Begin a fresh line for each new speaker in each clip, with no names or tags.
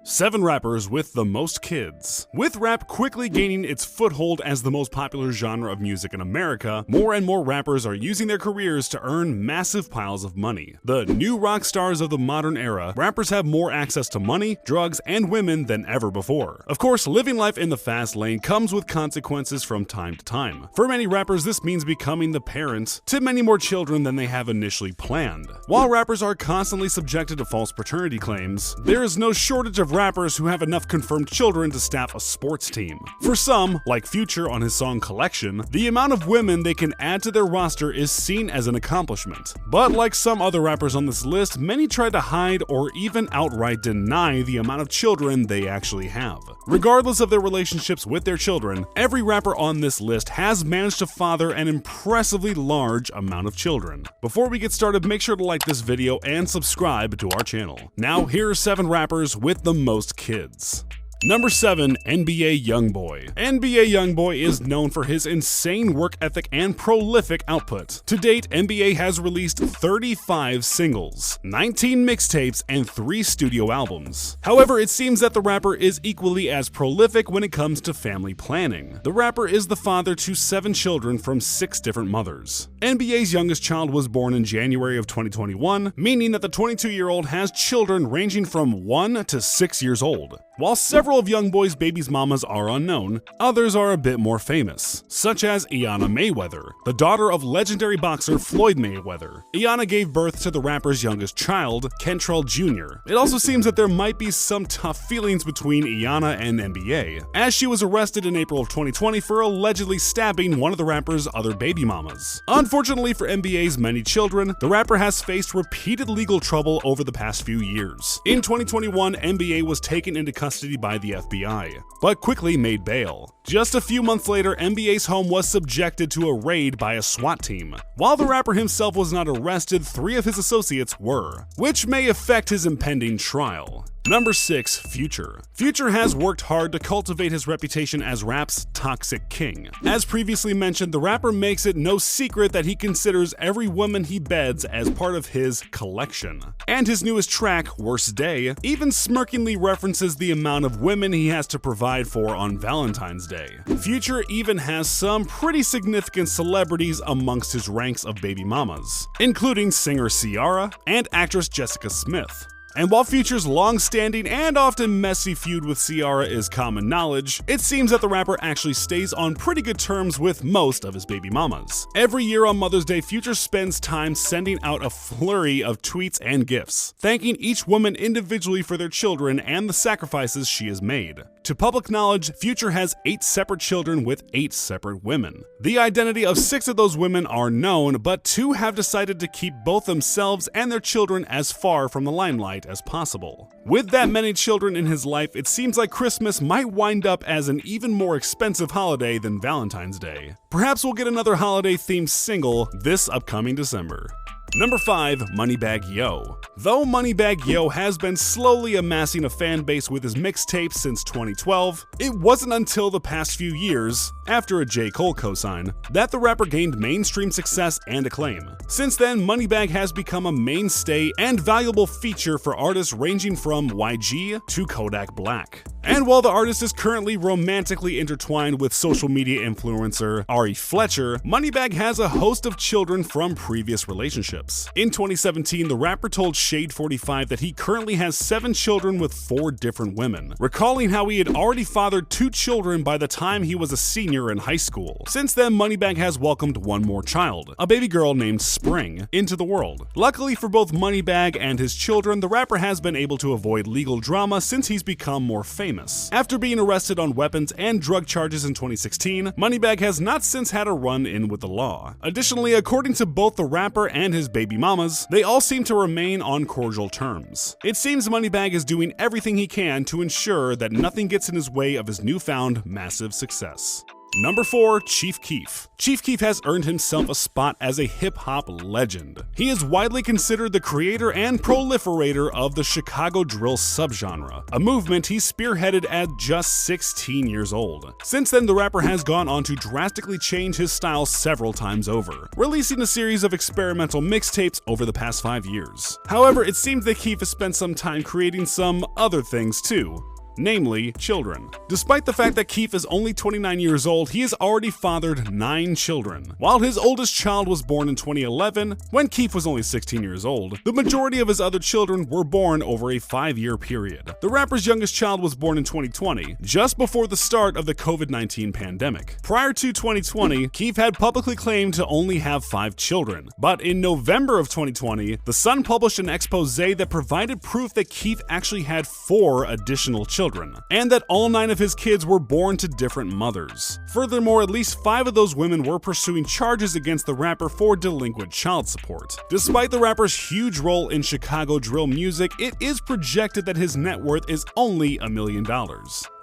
7 rappers with the most kids. With rap quickly gaining its foothold as the most popular genre of music in America, more and more rappers are using their careers to earn massive piles of money. The new rock stars of the modern era, rappers have more access to money, drugs, and women than ever before. Of course, living life in the fast lane comes with consequences from time to time. For many rappers, this means becoming the parent to many more children than they have initially planned. While rappers are constantly subjected to false paternity claims, there is no shortage of rappers who have enough confirmed children to staff a sports team. For some, like Future on his song Collection, the amount of women they can add to their roster is seen as an accomplishment. But like some other rappers on this list, many try to hide or even outright deny the amount of children they actually have. Regardless of their relationships with their children, every rapper on this list has managed to father an impressively large amount of children. Before we get started, make sure to like this video and subscribe to our channel. Now, here are 7 rappers with the most kids. Number 7, NBA Youngboy. NBA Youngboy is known for his insane work ethic and prolific output. To date, NBA has released 35 singles, 19 mixtapes, and 3 studio albums. However, it seems that the rapper is equally as prolific when it comes to family planning. The rapper is the father to 7 children from 6 different mothers. NBA's youngest child was born in January of 2021, meaning that the 22-year-old has children ranging from 1 to 6 years old. While several of Youngboy's baby's mamas are unknown, others are a bit more famous, such as Iyanna Mayweather, the daughter of legendary boxer Floyd Mayweather. Iyanna gave birth to the rapper's youngest child, Kentrell Jr. It also seems that there might be some tough feelings between Iyanna and NBA, as she was arrested in April of 2020 for allegedly stabbing one of the rapper's other baby mamas. Unfortunately for NBA's many children, the rapper has faced repeated legal trouble over the past few years. In 2021, NBA was taken into custody by the FBI, but quickly made bail. Just a few months later, NBA's home was subjected to a raid by a SWAT team. While the rapper himself was not arrested, 3 of his associates were, which may affect his impending trial. Number 6, Future. Future has worked hard to cultivate his reputation as rap's toxic king. As previously mentioned, the rapper makes it no secret that he considers every woman he beds as part of his collection. And his newest track, Worst Day, even smirkingly references the amount of women he has to provide for on Valentine's Day. Future even has some pretty significant celebrities amongst his ranks of baby mamas, including singer Ciara and actress Jessica Smith. And while Future's long-standing and often messy feud with Ciara is common knowledge, it seems that the rapper actually stays on pretty good terms with most of his baby mamas. Every year on Mother's Day, Future spends time sending out a flurry of tweets and gifts, thanking each woman individually for their children and the sacrifices she has made. To public knowledge, Future has 8 separate children with 8 separate women. The identity of 6 of those women are known, but 2 have decided to keep both themselves and their children as far from the limelight as possible. With that many children in his life, it seems like Christmas might wind up as an even more expensive holiday than Valentine's Day. Perhaps we'll get another holiday-themed single this upcoming December. Number 5, Moneybagg Yo. Though Moneybagg Yo has been slowly amassing a fan base with his mixtapes since 2012, it wasn't until the past few years, after a J. Cole cosign, that the rapper gained mainstream success and acclaim. Since then, Moneybagg has become a mainstay and valuable feature for artists ranging from YG to Kodak Black. And while the artist is currently romantically intertwined with social media influencer Ari Fletcher, Moneybagg has a host of children from previous relationships. In 2017, the rapper told Shade 45 that he currently has 7 children with 4 different women, recalling how he had already fathered 2 children by the time he was a senior in high school. Since then, Moneybagg has welcomed 1 more child, a baby girl named Spring, into the world. Luckily for both Moneybagg and his children, the rapper has been able to avoid legal drama since he's become more famous. After being arrested on weapons and drug charges in 2016, Moneybagg has not since had a run-in with the law. Additionally, according to both the rapper and his baby mamas, they all seem to remain on cordial terms. It seems Moneybagg is doing everything he can to ensure that nothing gets in his way of his newfound massive success. Number 4. Chief Keef. Chief Keef has earned himself a spot as a hip-hop legend. He is widely considered the creator and proliferator of the Chicago drill subgenre, a movement he spearheaded at just 16 years old. Since then, the rapper has gone on to drastically change his style several times over, releasing a series of experimental mixtapes over the past 5 years. However, it seems that Keef has spent some time creating some other things too, namely children. Despite the fact that Keef is only 29 years old, he has already fathered 9 children. While his oldest child was born in 2011, when Keef was only 16 years old, the majority of his other children were born over a 5-year period. The rapper's youngest child was born in 2020, just before the start of the COVID-19 pandemic. Prior to 2020, Keef had publicly claimed to only have 5 children, but in November of 2020, The Sun published an expose that provided proof that Keef actually had 4 additional children, and that all 9 of his kids were born to different mothers. Furthermore, at least 5 of those women were pursuing charges against the rapper for delinquent child support. Despite the rapper's huge role in Chicago drill music, it is projected that his net worth is only $1 million.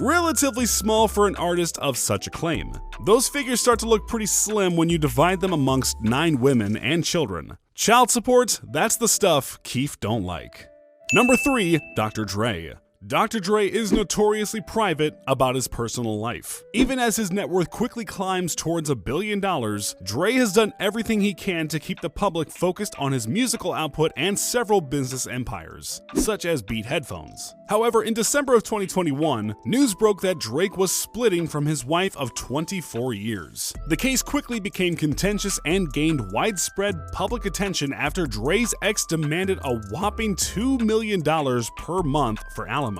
Relatively small for an artist of such acclaim. Those figures start to look pretty slim when you divide them amongst 9 women and children. Child support, that's the stuff Keef don't like. Number 3. Dr. Dre. Dr. Dre is notoriously private about his personal life. Even as his net worth quickly climbs towards $1 billion, Dre has done everything he can to keep the public focused on his musical output and several business empires, such as Beat Headphones. However, in December of 2021, news broke that Drake was splitting from his wife of 24 years. The case quickly became contentious and gained widespread public attention after Dre's ex demanded a whopping $2 million per month for alimony.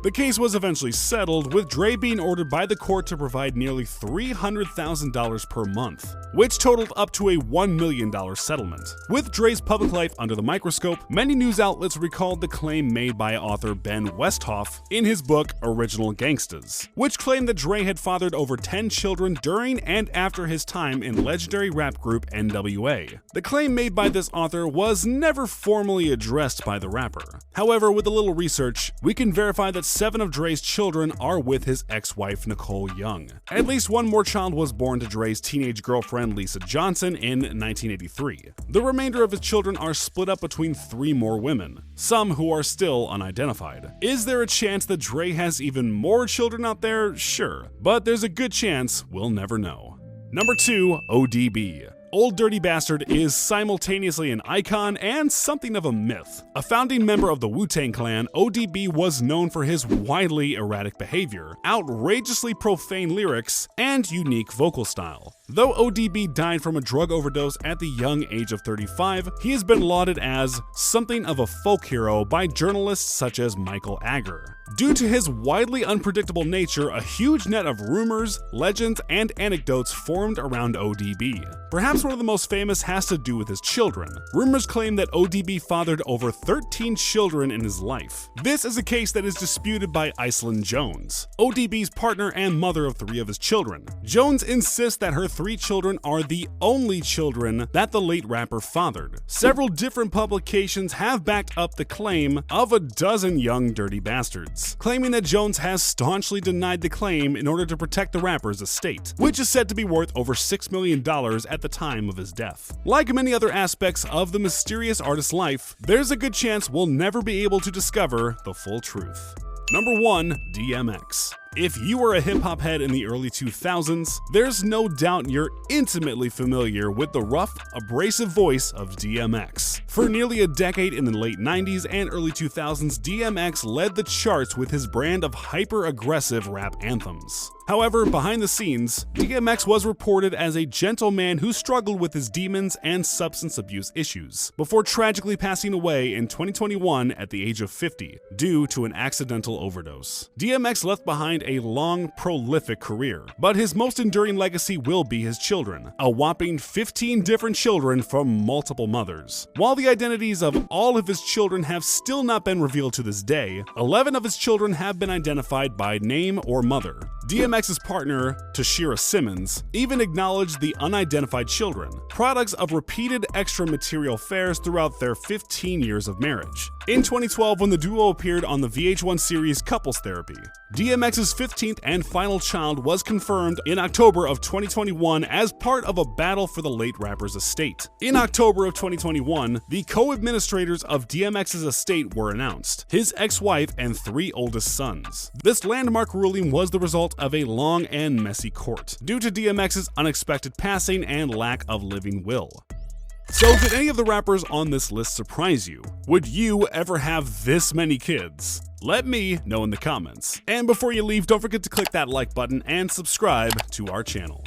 The case was eventually settled, with Dre being ordered by the court to provide nearly $300,000 per month, which totaled up to a $1 million settlement. With Dre's public life under the microscope, many news outlets recalled the claim made by author Ben Westhoff in his book Original Gangstas, which claimed that Dre had fathered over 10 children during and after his time in legendary rap group NWA. The claim made by this author was never formally addressed by the rapper. However, with a little research, we can verify that 7 of Dre's children are with his ex-wife Nicole Young. At least one more child was born to Dre's teenage girlfriend Lisa Johnson in 1983. The remainder of his children are split up between 3 more women, some who are still unidentified. Is there a chance that Dre has even more children out there? Sure, but there's a good chance we'll never know. Number 2. ODB. Old Dirty Bastard is simultaneously an icon and something of a myth. A founding member of the Wu-Tang Clan, ODB was known for his widely erratic behavior, outrageously profane lyrics, and unique vocal style. Though ODB died from a drug overdose at the young age of 35, he has been lauded as something of a folk hero by journalists such as Michael Ager. Due to his widely unpredictable nature, a huge net of rumors, legends, and anecdotes formed around ODB. Perhaps one of the most famous has to do with his children. Rumors claim that ODB fathered over 13 children in his life. This is a case that is disputed by Iceland Jones, ODB's partner and mother of 3 of his children. Jones insists that her 3 children are the only children that the late rapper fathered. Several different publications have backed up the claim of a dozen young dirty bastards, claiming that Jones has staunchly denied the claim in order to protect the rapper's estate, which is said to be worth over $6 million at the time of his death. Like many other aspects of the mysterious artist's life, there's a good chance we'll never be able to discover the full truth. Number 1. DMX. If you were a hip-hop head in the early 2000s, there's no doubt you're intimately familiar with the rough, abrasive voice of DMX. For nearly a decade in the late 90s and early 2000s, DMX led the charts with his brand of hyper-aggressive rap anthems. However, behind the scenes, DMX was reported as a gentle man who struggled with his demons and substance abuse issues, before tragically passing away in 2021 at the age of 50 due to an accidental overdose. DMX left behind a long, prolific career, but his most enduring legacy will be his children, a whopping 15 different children from multiple mothers. While the identities of all of his children have still not been revealed to this day, 11 of his children have been identified by name or mother. DMX's partner, Tashira Simmons, even acknowledged the unidentified children, products of repeated extra material affairs throughout their 15 years of marriage. In 2012, when the duo appeared on the VH1 series Couples Therapy, DMX's 15th and final child was confirmed in October of 2021 as part of a battle for the late rapper's estate. In October of 2021, the co-administrators of DMX's estate were announced: his ex-wife and 3 oldest sons. This landmark ruling was the result of a long and messy court, due to DMX's unexpected passing and lack of living will. So did any of the rappers on this list surprise you? Would you ever have this many kids? Let me know in the comments. And before you leave, don't forget to click that like button and subscribe to our channel.